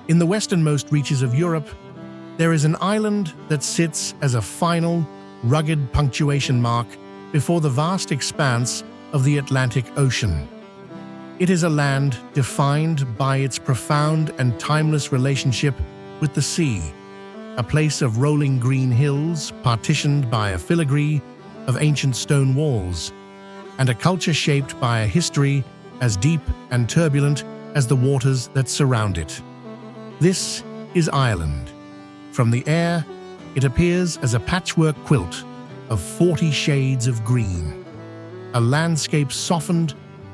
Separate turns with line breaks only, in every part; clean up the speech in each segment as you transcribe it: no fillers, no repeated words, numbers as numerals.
In the westernmost reaches of Europe, there is an island that sits as a final, rugged punctuation mark before the vast expanse of the Atlantic Ocean. It is a land defined by its profound and timeless relationship with the sea, a place of rolling green hills partitioned by a filigree of ancient stone walls, and a culture shaped by a history as deep and turbulent as the waters that surround it. This is Ireland. From the air, it appears as a patchwork quilt of 40 shades of green, a landscape softened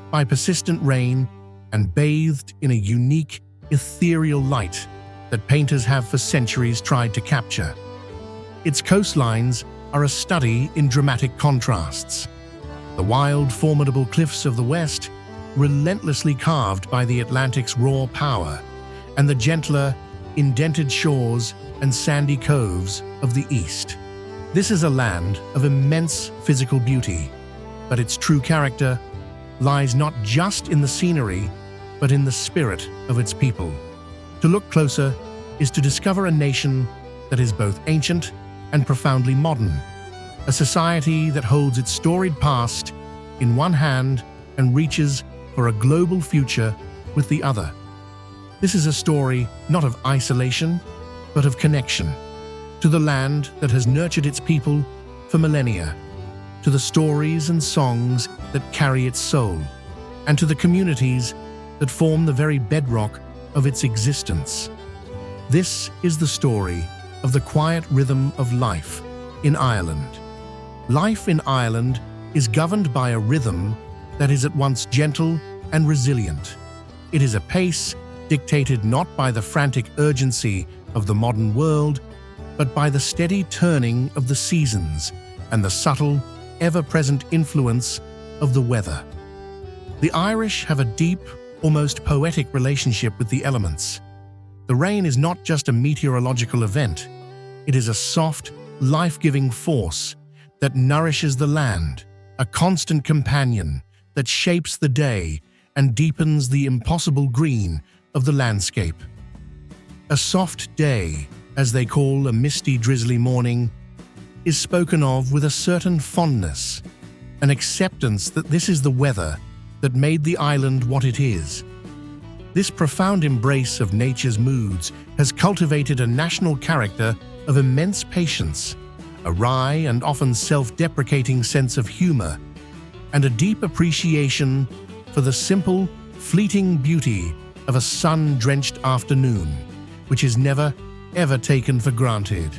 by persistent rain and bathed in a unique, ethereal light that painters have for centuries tried to capture. Its coastlines are a study in dramatic contrasts. The wild, formidable cliffs of the west, relentlessly carved by the Atlantic's raw power, and the gentler, indented shores and sandy coves of the east. This is a land of immense physical beauty, but its true character lies not just in the scenery, but in the spirit of its people. To look closer is to discover a nation that is both ancient and profoundly modern, a society that holds its storied past in one hand and reaches for a global future with the other. This is a story not of isolation, but of connection, to the land that has nurtured its people for millennia, to the stories and songs that carry its soul, and to the communities that form the very bedrock of its existence. This is the story of the quiet rhythm of life in Ireland. Life in Ireland is governed by a rhythm that is at once gentle and resilient. It is a pace dictated not by the frantic urgency of the modern world, but by the steady turning of the seasons and the subtle, ever-present influence of the weather. The Irish have a deep, almost poetic relationship with the elements. The rain is not just a meteorological event. It is a soft, life-giving force that nourishes the land, a constant companion that shapes the day and deepens the impossible green of the landscape. A soft day, as they call a misty, drizzly morning, is spoken of with a certain fondness, an acceptance that this is the weather that made the island what it is. This profound embrace of nature's moods has cultivated a national character of immense patience, a wry and often self-deprecating sense of humor, and a deep appreciation for the simple, fleeting beauty of a sun-drenched afternoon, which is never, ever taken for granted.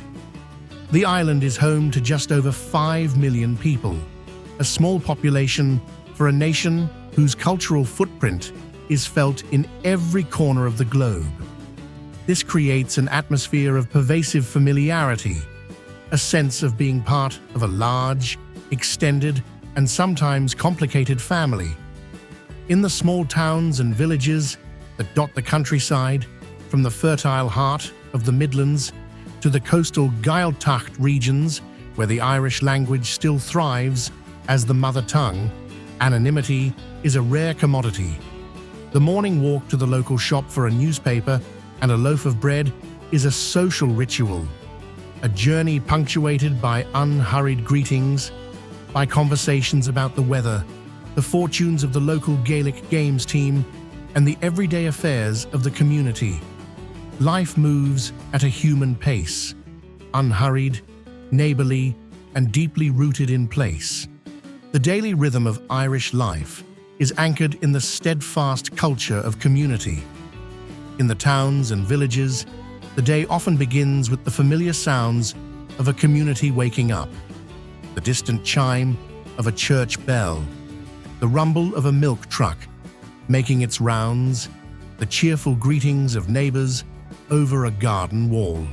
The island is home to just over 5 million people, a small population for a nation whose cultural footprint is felt in every corner of the globe. This creates an atmosphere of pervasive familiarity, a sense of being part of a large, extended, and sometimes complicated family. In the small towns and villages that dot the countryside, from the fertile heart of the Midlands to the coastal Gaeltacht regions where the Irish language still thrives as the mother tongue, anonymity is a rare commodity. The morning walk to the local shop for a newspaper and a loaf of bread is a social ritual, a journey punctuated by unhurried greetings, by conversations about the weather, the fortunes of the local Gaelic games team, and the everyday affairs of the community. Life moves at a human pace, unhurried, neighborly, and deeply rooted in place. The daily rhythm of Irish life is anchored in the steadfast culture of community. In the towns and villages, the day often begins with the familiar sounds of a community waking up, the distant chime of a church bell, the rumble of a milk truck making its rounds, the cheerful greetings of neighbors over a garden wall.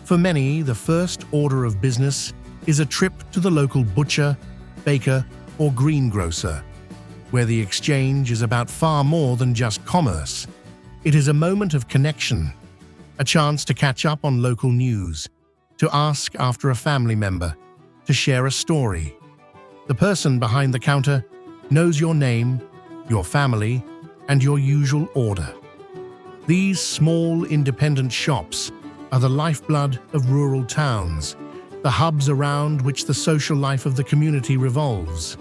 For many, the first order of business is a trip to the local butcher, baker, or greengrocer, where the exchange is about far more than just commerce. It is a moment of connection, a chance to catch up on local news, to ask after a family member, to share a story. The person behind the counter knows your name, your family, and your usual order. These small, independent shops are the lifeblood of rural towns, the hubs around which the social life of the community revolves.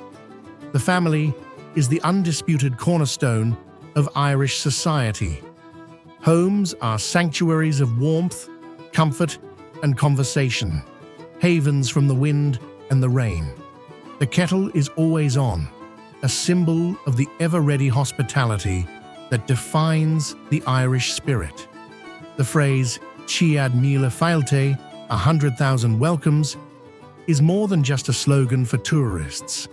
The family is the undisputed cornerstone of Irish society. Homes are sanctuaries of warmth, comfort, and conversation, havens from the wind and the rain. The kettle is always on, a symbol of the ever-ready hospitality that defines the Irish spirit. The phrase "Ciad mille failte," 100,000 welcomes, is more than just a slogan for tourists.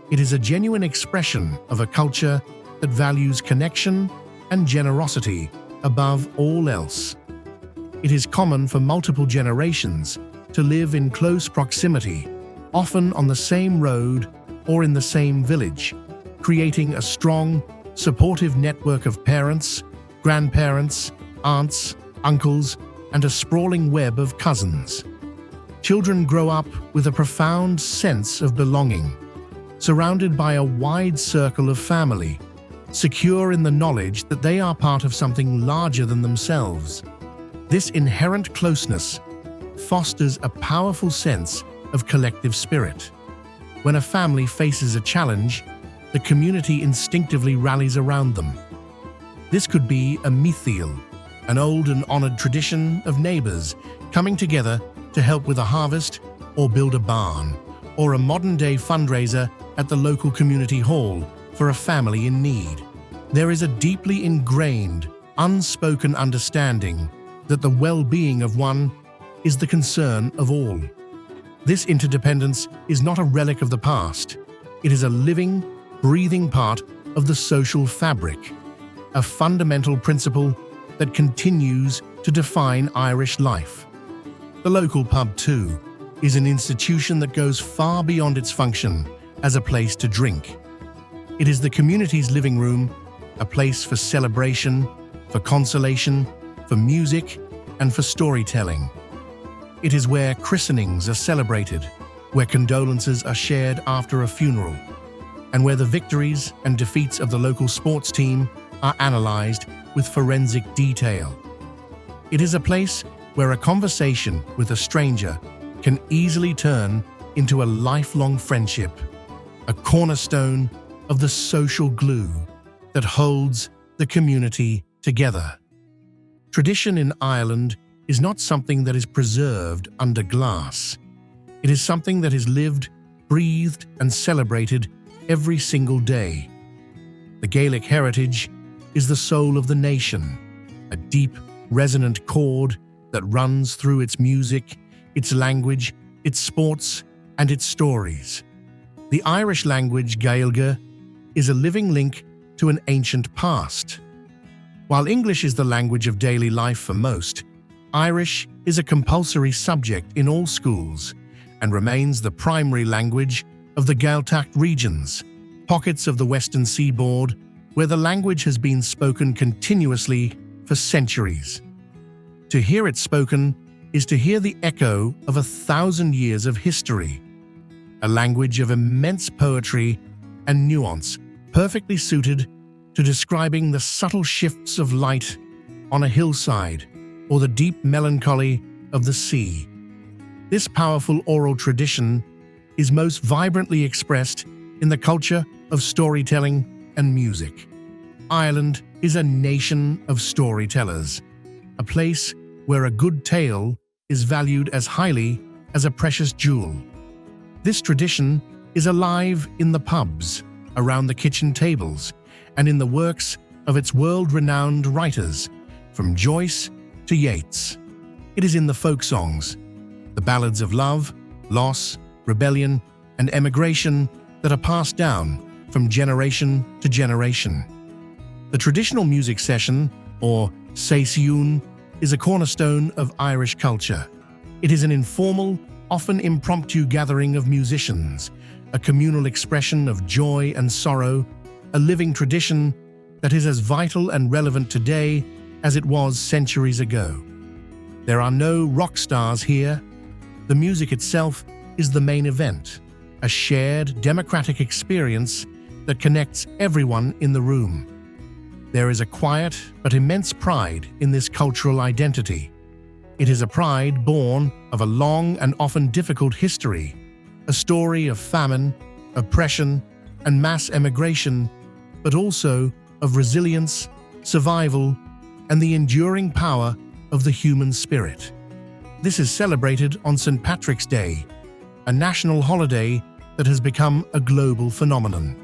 It is a genuine expression of a culture that values connection and generosity above all else. It is common for multiple generations to live in close proximity, often on the same road or in the same village, creating a strong, supportive network of parents, grandparents, aunts, uncles, and a sprawling web of cousins. Children grow up with a profound sense of belonging, surrounded by a wide circle of family, secure in the knowledge that they are part of something larger than themselves. This inherent closeness fosters a powerful sense of collective spirit. When a family faces a challenge, the community instinctively rallies around them. This could be a mithil, an old and honored tradition of neighbors coming together to help with a harvest or build a barn, or a modern-day fundraiser at the local community hall for a family in need. There is a deeply ingrained, unspoken understanding that the well-being of one is the concern of all. This interdependence is not a relic of the past. It is a living, breathing part of the social fabric, a fundamental principle that continues to define Irish life. The local pub, too, is an institution that goes far beyond its function as a place to drink. It is the community's living room, a place for celebration, for consolation, for music, and for storytelling. It is where christenings are celebrated, where condolences are shared after a funeral, and where the victories and defeats of the local sports team are analyzed with forensic detail. It is a place where a conversation with a stranger can easily turn into a lifelong friendship, a cornerstone of the social glue that holds the community together. Tradition in Ireland is not something that is preserved under glass. It is something that is lived, breathed, and celebrated every single day. The Gaelic heritage is the soul of the nation, a deep, resonant chord that runs through its music, its language, its sports, and its stories. The Irish language Gaeilge is a living link to an ancient past. While English is the language of daily life for most, Irish is a compulsory subject in all schools and remains the primary language of the Gaeltacht regions, pockets of the western seaboard where the language has been spoken continuously for centuries. To hear it spoken is to hear the echo of 1,000 years of history, a language of immense poetry and nuance, perfectly suited to describing the subtle shifts of light on a hillside or the deep melancholy of the sea. This powerful oral tradition is most vibrantly expressed in the culture of storytelling and music. Ireland is a nation of storytellers, a place where a good tale is valued as highly as a precious jewel. This tradition is alive in the pubs, around the kitchen tables, and in the works of its world-renowned writers, from Joyce to Yeats. It is in the folk songs, the ballads of love, loss, rebellion, and emigration that are passed down from generation to generation. The traditional music session, or seisiún, is a cornerstone of Irish culture. It is an informal, often impromptu gathering of musicians, a communal expression of joy and sorrow, a living tradition that is as vital and relevant today as it was centuries ago. There are no rock stars here. The music itself is the main event, a shared, democratic experience that connects everyone in the room. There is a quiet but immense pride in this cultural identity. It is a pride born of a long and often difficult history, a story of famine, oppression, and mass emigration, but also of resilience, survival, and the enduring power of the human spirit. This is celebrated on St. Patrick's Day, a national holiday that has become a global phenomenon.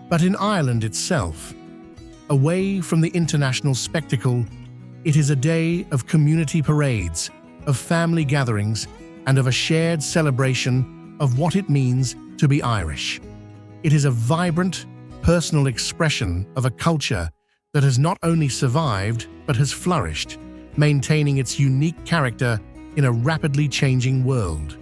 But in Ireland itself, away from the international spectacle, it is a day of community parades, of family gatherings, and of a shared celebration of what it means to be Irish. It is a vibrant, personal expression of a culture that has not only survived but has flourished, maintaining its unique character in a rapidly changing world.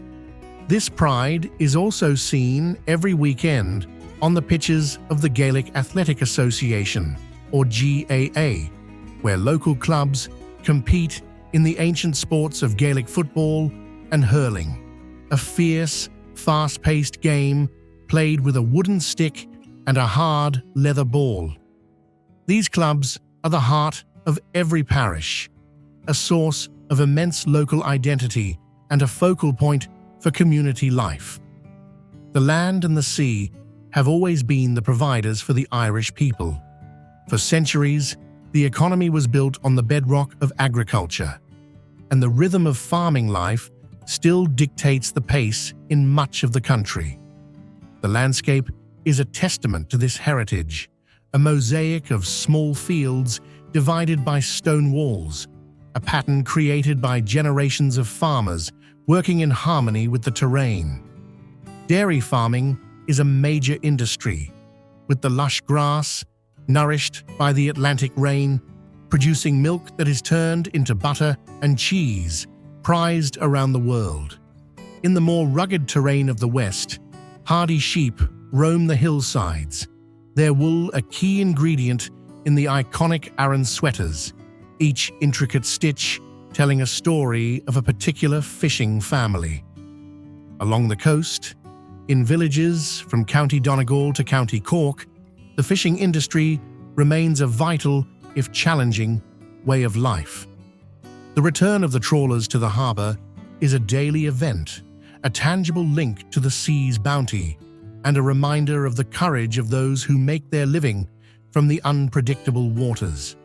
This pride is also seen every weekend on the pitches of the Gaelic Athletic Association, or GAA, where local clubs compete in the ancient sports of Gaelic football and hurling, a fierce, fast-paced game played with a wooden stick and a hard leather ball. These clubs are the heart of every parish, a source of immense local identity and a focal point for community life. The land and the sea have always been the providers for the Irish people. For centuries, the economy was built on the bedrock of agriculture, and the rhythm of farming life still dictates the pace in much of the country. The landscape is a testament to this heritage, a mosaic of small fields divided by stone walls, a pattern created by generations of farmers working in harmony with the terrain. Dairy farming is a major industry, with the lush grass, nourished by the Atlantic rain, producing milk that is turned into butter and cheese, prized around the world. In the more rugged terrain of the West, hardy sheep roam the hillsides, their wool a key ingredient in the iconic Aran sweaters, each intricate stitch telling a story of a particular fishing family. Along the coast, in villages from County Donegal to County Cork, the fishing industry remains a vital, if challenging, way of life. The return of the trawlers to the harbour is a daily event, a tangible link to the sea's bounty, and a reminder of the courage of those who make their living from the unpredictable waters.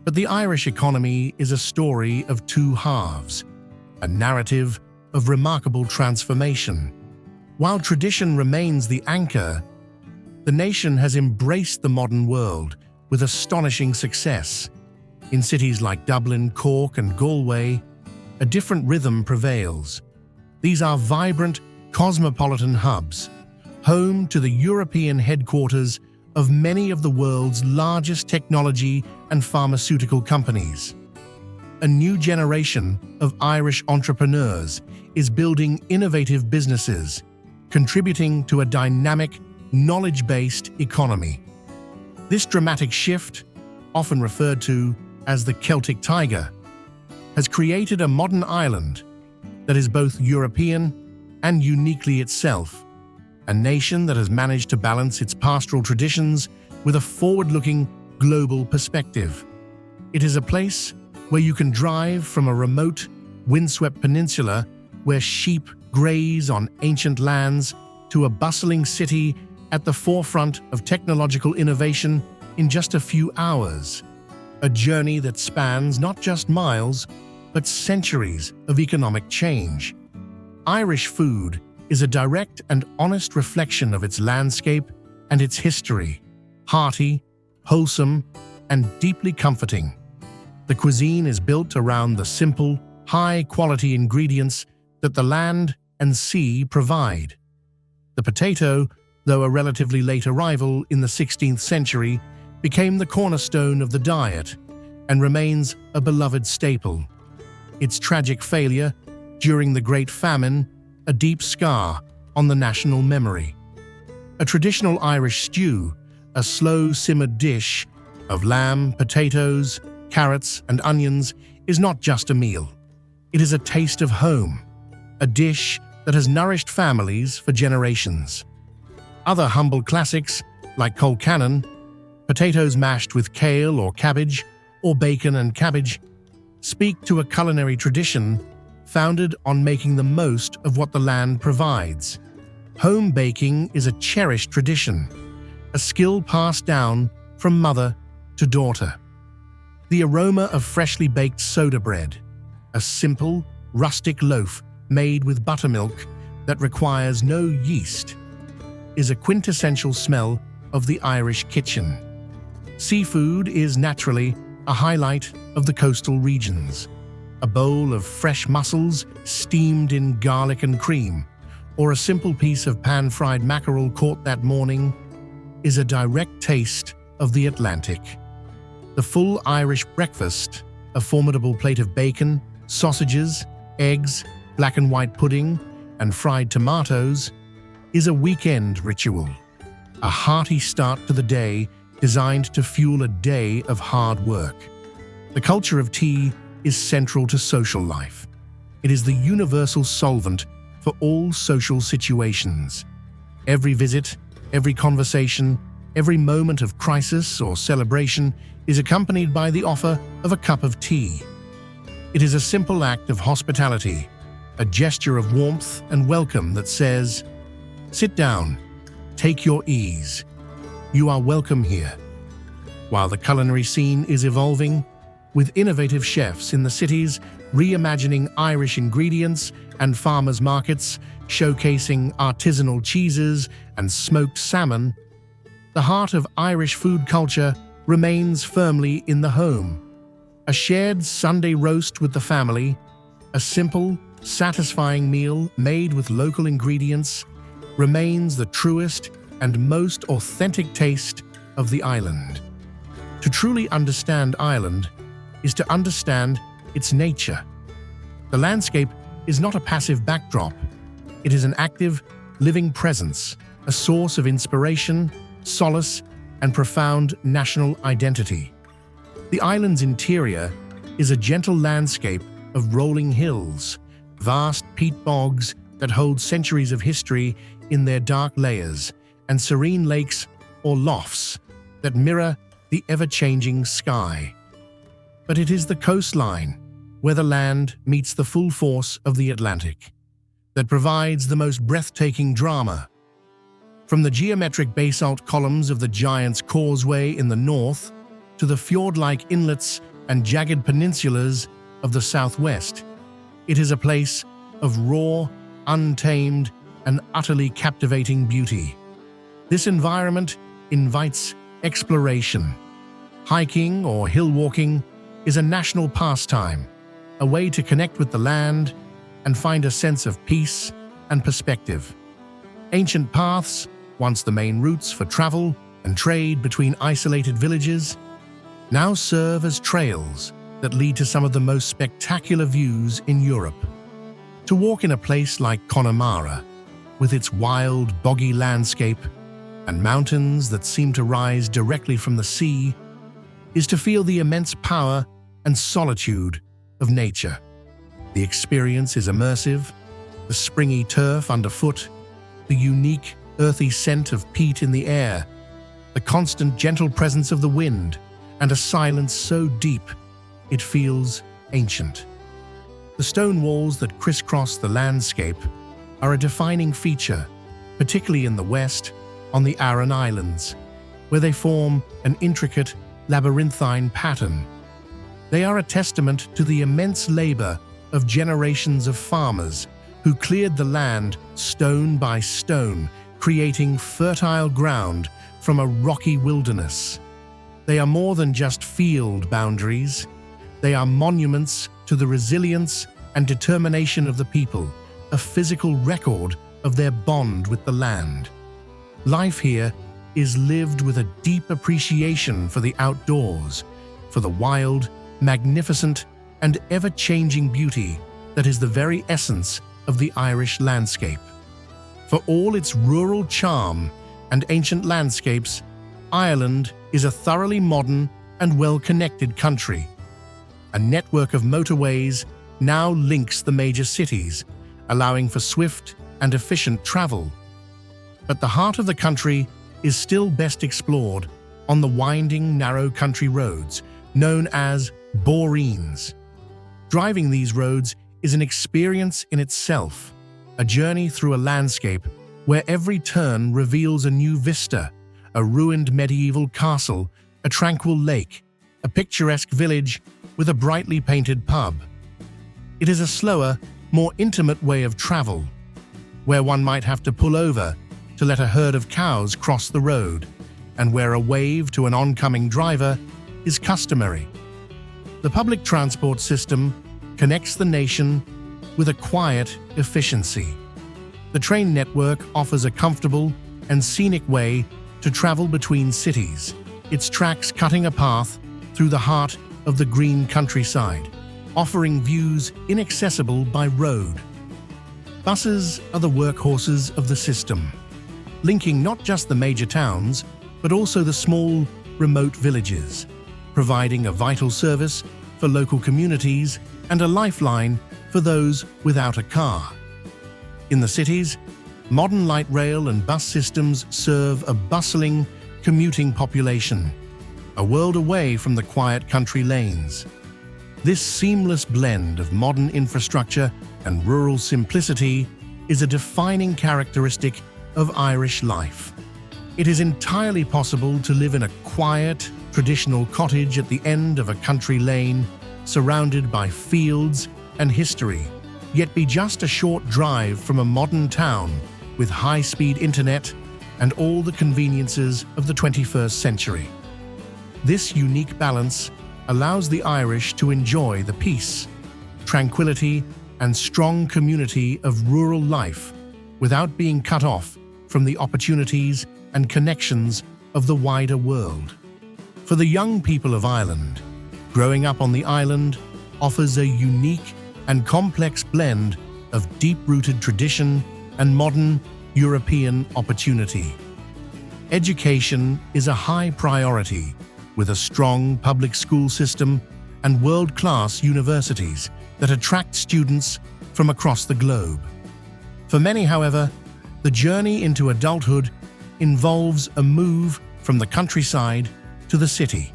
But the Irish economy is a story of two halves, a narrative of remarkable transformation. While tradition remains the anchor, the nation has embraced the modern world with astonishing success. In cities like Dublin, Cork, and Galway, a different rhythm prevails. These are vibrant, cosmopolitan hubs, home to the European headquarters of many of the world's largest technology and pharmaceutical companies. A new generation of Irish entrepreneurs is building innovative businesses, contributing to a dynamic, knowledge-based economy. This dramatic shift, often referred to as the Celtic Tiger, has created a modern Ireland that is both European and uniquely itself, a nation that has managed to balance its pastoral traditions with a forward-looking global perspective. It is a place where you can drive from a remote, windswept peninsula where sheep graze on ancient lands to a bustling city at the forefront of technological innovation in just a few hours. A journey that spans not just miles, but centuries of economic change. Irish food is a direct and honest reflection of its landscape and its history, hearty, wholesome, and deeply comforting. The cuisine is built around the simple, high-quality ingredients that the land and sea provide. The potato, though a relatively late arrival in the 16th century, became the cornerstone of the diet and remains a beloved staple. Its tragic failure during the Great Famine, a deep scar on the national memory. A traditional Irish stew, a slow-simmered dish of lamb, potatoes, carrots, and onions, is not just a meal. It is a taste of home, a dish that has nourished families for generations. Other humble classics, like colcannon, Potatoes mashed with kale or cabbage, or bacon and cabbage, speak to a culinary tradition founded on making the most of what the land provides. Home baking is a cherished tradition, a skill passed down from mother to daughter. The aroma of freshly baked soda bread, a simple, rustic loaf made with buttermilk that requires no yeast, is a quintessential smell of the Irish kitchen. Seafood is naturally a highlight of the coastal regions. A bowl of fresh mussels steamed in garlic and cream, or a simple piece of pan-fried mackerel caught that morning, is a direct taste of the Atlantic. The full Irish breakfast, a formidable plate of bacon, sausages, eggs, black and white pudding, and fried tomatoes, is a weekend ritual, a hearty start to the day designed to fuel a day of hard work. The culture of tea is central to social life. It is the universal solvent for all social situations. Every visit, every conversation, every moment of crisis or celebration is accompanied by the offer of a cup of tea. It is a simple act of hospitality, a gesture of warmth and welcome that says, "Sit down, take your ease. You are welcome here." While the culinary scene is evolving, with innovative chefs in the cities reimagining Irish ingredients and farmers' markets showcasing artisanal cheeses and smoked salmon, the heart of Irish food culture remains firmly in the home. A shared Sunday roast with the family, a simple, satisfying meal made with local ingredients, remains the truest and most authentic taste of the island. To truly understand Ireland is to understand its nature. The landscape is not a passive backdrop. It is an active, living presence, a source of inspiration, solace, and profound national identity. The island's interior is a gentle landscape of rolling hills, vast peat bogs that hold centuries of history in their dark layers, and serene lakes or lofts that mirror the ever-changing sky. But it is the coastline, where the land meets the full force of the Atlantic, that provides the most breathtaking drama. From the geometric basalt columns of the Giant's Causeway in the north to the fjord-like inlets and jagged peninsulas of the southwest, it is a place of raw, untamed, and utterly captivating beauty. This environment invites exploration. Hiking or hill walking is a national pastime, a way to connect with the land and find a sense of peace and perspective. Ancient paths, once the main routes for travel and trade between isolated villages, now serve as trails that lead to some of the most spectacular views in Europe. To walk in a place like Connemara, with its wild, boggy landscape and mountains that seem to rise directly from the sea, is to feel the immense power and solitude of nature. The experience is immersive, the springy turf underfoot, the unique, earthy scent of peat in the air, the constant gentle presence of the wind, and a silence so deep it feels ancient. The stone walls that crisscross the landscape are a defining feature, particularly in the west, on the Aran Islands, where they form an intricate, labyrinthine pattern. They are a testament to the immense labor of generations of farmers who cleared the land stone by stone, creating fertile ground from a rocky wilderness. They are more than just field boundaries. They are monuments to the resilience and determination of the people, a physical record of their bond with the land. Life here is lived with a deep appreciation for the outdoors, for the wild, magnificent, and ever-changing beauty that is the very essence of the Irish landscape. For all its rural charm and ancient landscapes, Ireland is a thoroughly modern and well-connected country. A network of motorways now links the major cities, allowing for swift and efficient travel. But the heart of the country is still best explored on the winding, narrow country roads known as boreens. Driving these roads is an experience in itself, a journey through a landscape where every turn reveals a new vista, a ruined medieval castle, a tranquil lake, a picturesque village with a brightly painted pub. It is a slower, more intimate way of travel, where one might have to pull over to let a herd of cows cross the road, and where a wave to an oncoming driver is customary. The public transport system connects the nation with a quiet efficiency. The train network offers a comfortable and scenic way to travel between cities, its tracks cutting a path through the heart of the green countryside, offering views inaccessible by road. Buses are the workhorses of the system, linking not just the major towns, but also the small, remote villages, providing a vital service for local communities and a lifeline for those without a car. In the cities, modern light rail and bus systems serve a bustling, commuting population, a world away from the quiet country lanes. This seamless blend of modern infrastructure and rural simplicity is a defining characteristic of Irish life. It is entirely possible to live in a quiet, traditional cottage at the end of a country lane, surrounded by fields and history, yet be just a short drive from a modern town with high-speed internet and all the conveniences of the 21st century. This unique balance allows the Irish to enjoy the peace, tranquility, and strong community of rural life without being cut off from the opportunities and connections of the wider world. For the young people of Ireland, growing up on the island offers a unique and complex blend of deep-rooted tradition and modern European opportunity. Education is a high priority, with a strong public school system and world-class universities that attract students from across the globe. For many, however, the journey into adulthood involves a move from the countryside to the city.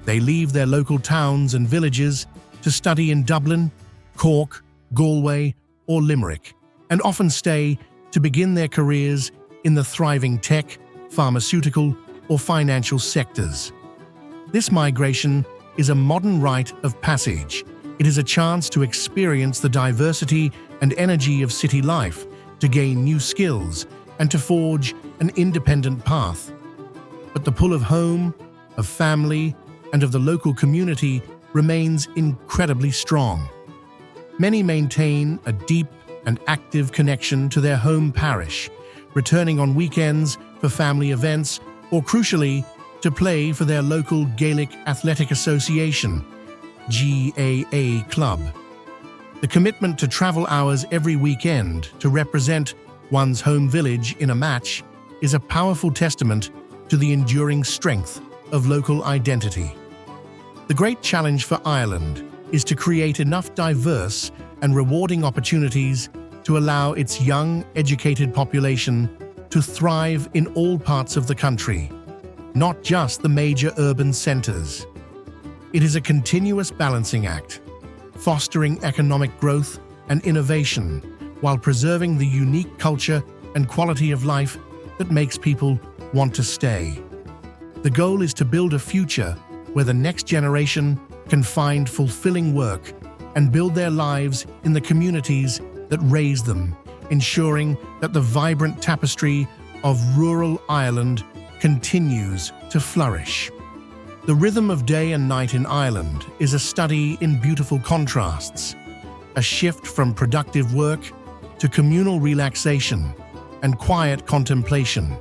They leave their local towns and villages to study in Dublin, Cork, Galway, or Limerick, and often stay to begin their careers in the thriving tech, pharmaceutical, or financial sectors. This migration is a modern rite of passage. It is a chance to experience the diversity and energy of city life, to gain new skills, and to forge an independent path. But the pull of home, of family, and of the local community remains incredibly strong. Many maintain a deep and active connection to their home parish, returning on weekends for family events or, crucially, to play for their local Gaelic Athletic Association, GAA club. The commitment to travel hours every weekend to represent one's home village in a match is a powerful testament to the enduring strength of local identity. The great challenge for Ireland is to create enough diverse and rewarding opportunities to allow its young, educated population to thrive in all parts of the country, not just the major urban centers. It is a continuous balancing act, fostering economic growth and innovation while preserving the unique culture and quality of life that makes people want to stay. The goal is to build a future where the next generation can find fulfilling work and build their lives in the communities that raise them, ensuring that the vibrant tapestry of rural Ireland continues to flourish. The rhythm of day and night in Ireland is a study in beautiful contrasts, a shift from productive work to communal relaxation and quiet contemplation.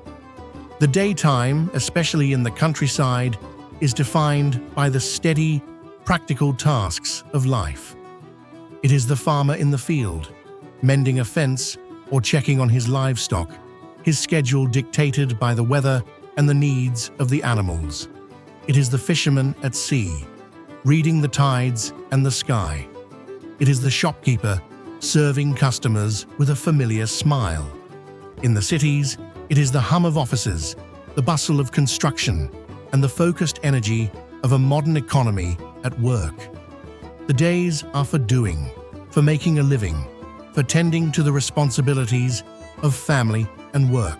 The daytime, especially in the countryside, is defined by the steady, practical tasks of life. It is the farmer in the field, mending a fence or checking on his livestock, his schedule dictated by the weather and the needs of the animals. It is the fisherman at sea, reading the tides and the sky. It is the shopkeeper, serving customers with a familiar smile. In the cities, it is the hum of offices, the bustle of construction, and the focused energy of a modern economy at work. The days are for doing, for making a living, for tending to the responsibilities of family and work.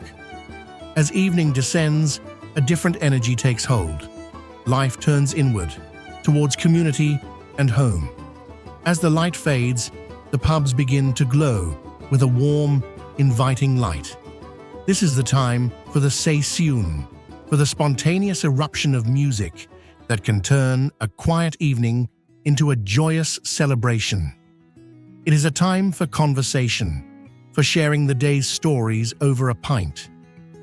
As evening descends, a different energy takes hold. Life turns inward, towards community and home. As the light fades, the pubs begin to glow with a warm, inviting light. This is the time for the session, for the spontaneous eruption of music that can turn a quiet evening into a joyous celebration. It is a time for conversation, for sharing the day's stories over a pint,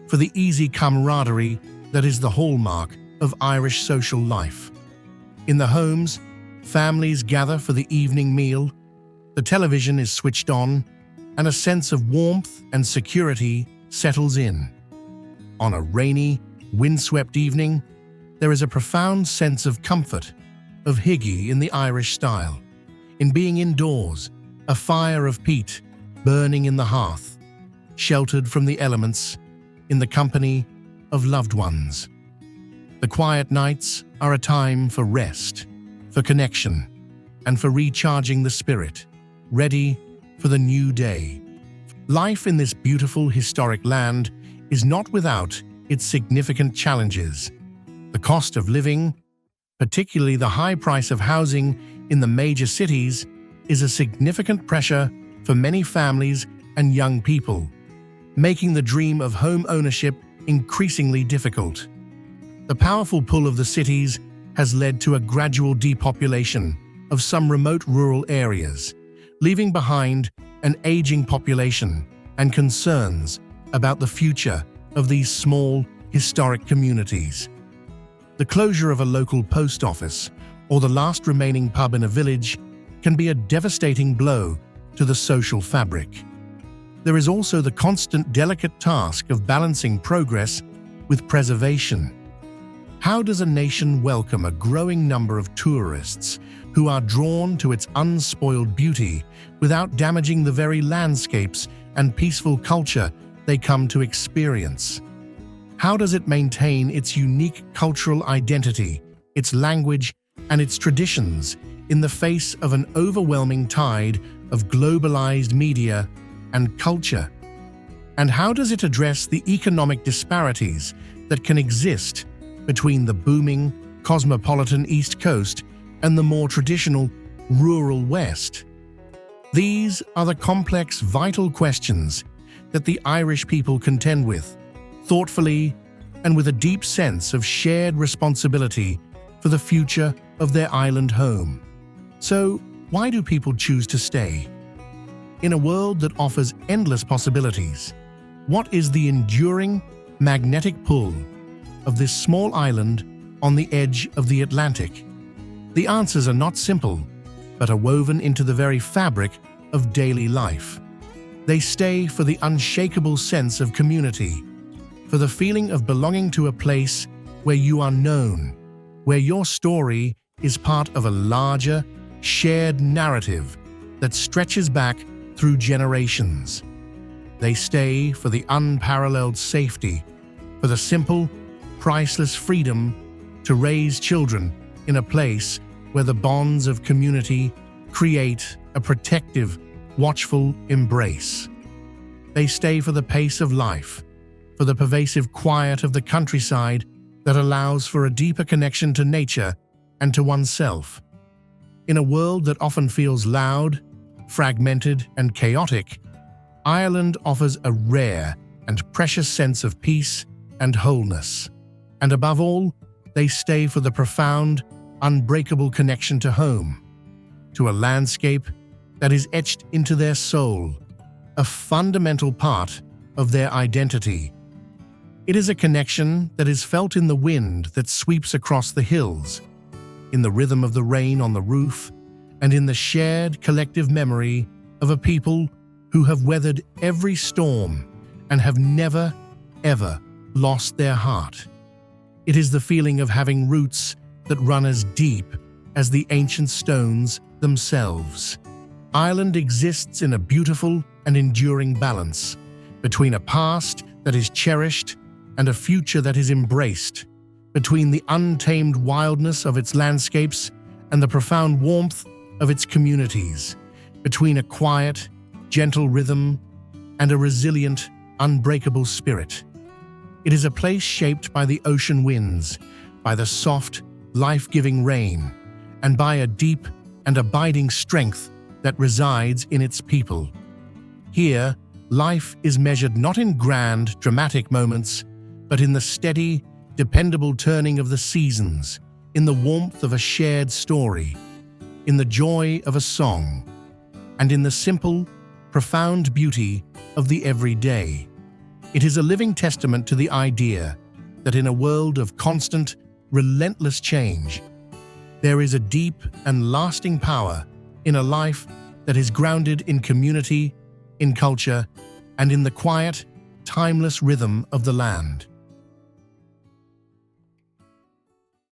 for the easy camaraderie that is the hallmark of Irish social life. In the homes, families gather for the evening meal, the television is switched on, and a sense of warmth and security settles in. On a rainy, windswept evening, there is a profound sense of comfort, of hygge in the Irish style, in being indoors, a fire of peat burning in the hearth, sheltered from the elements, in the company of loved ones. The quiet nights are a time for rest, for connection, and for recharging the spirit, ready for the new day. Life in this beautiful historic land is not without its significant challenges. The cost of living, particularly the high price of housing in the major cities, is a significant pressure for many families and young people, making the dream of home ownership increasingly difficult. The powerful pull of the cities has led to a gradual depopulation of some remote rural areas, leaving behind an aging population and concerns about the future of these small, historic communities. The closure of a local post office or the last remaining pub in a village can be a devastating blow to the social fabric. There is also the constant delicate task of balancing progress with preservation. How does a nation welcome a growing number of tourists who are drawn to its unspoiled beauty without damaging the very landscapes and peaceful culture they come to experience? How does it maintain its unique cultural identity, its language, and its traditions in the face of an overwhelming tide of globalized media and culture? And how does it address the economic disparities that can exist between the booming, cosmopolitan East Coast and the more traditional, rural West? These are the complex, vital questions that the Irish people contend with, thoughtfully and with a deep sense of shared responsibility for the future of their island home. So, why do people choose to stay? In a world that offers endless possibilities, what is the enduring, magnetic pull of this small island on the edge of the Atlantic? The answers are not simple, but are woven into the very fabric of daily life. They stay for the unshakable sense of community, for the feeling of belonging to a place where you are known, where your story is part of a larger, shared narrative that stretches back through generations. They stay for the unparalleled safety, for the simple, priceless freedom to raise children in a place where the bonds of community create a protective, watchful embrace. They stay for the pace of life, for the pervasive quiet of the countryside that allows for a deeper connection to nature and to oneself. In a world that often feels loud, fragmented, and chaotic, Ireland offers a rare and precious sense of peace and wholeness. And above all, they stay for the profound, unbreakable connection to home, to a landscape that is etched into their soul, a fundamental part of their identity. It is a connection that is felt in the wind that sweeps across the hills, in the rhythm of the rain on the roof, and in the shared collective memory of a people who have weathered every storm and have never, ever lost their heart. It is the feeling of having roots that run as deep as the ancient stones themselves. Ireland exists in a beautiful and enduring balance between a past that is cherished and a future that is embraced, between the untamed wildness of its landscapes and the profound warmth of its communities, between a quiet, gentle rhythm and a resilient, unbreakable spirit. It is a place shaped by the ocean winds, by the soft, life-giving rain, and by a deep and abiding strength that resides in its people. Here, life is measured not in grand, dramatic moments, but in the steady, dependable turning of the seasons, in the warmth of a shared story, in the joy of a song, and in the simple, profound beauty of the everyday. It is a living testament to the idea that in a world of constant, relentless change, there is a deep and lasting power in a life that is grounded in community, in culture, and in the quiet, timeless rhythm of the land.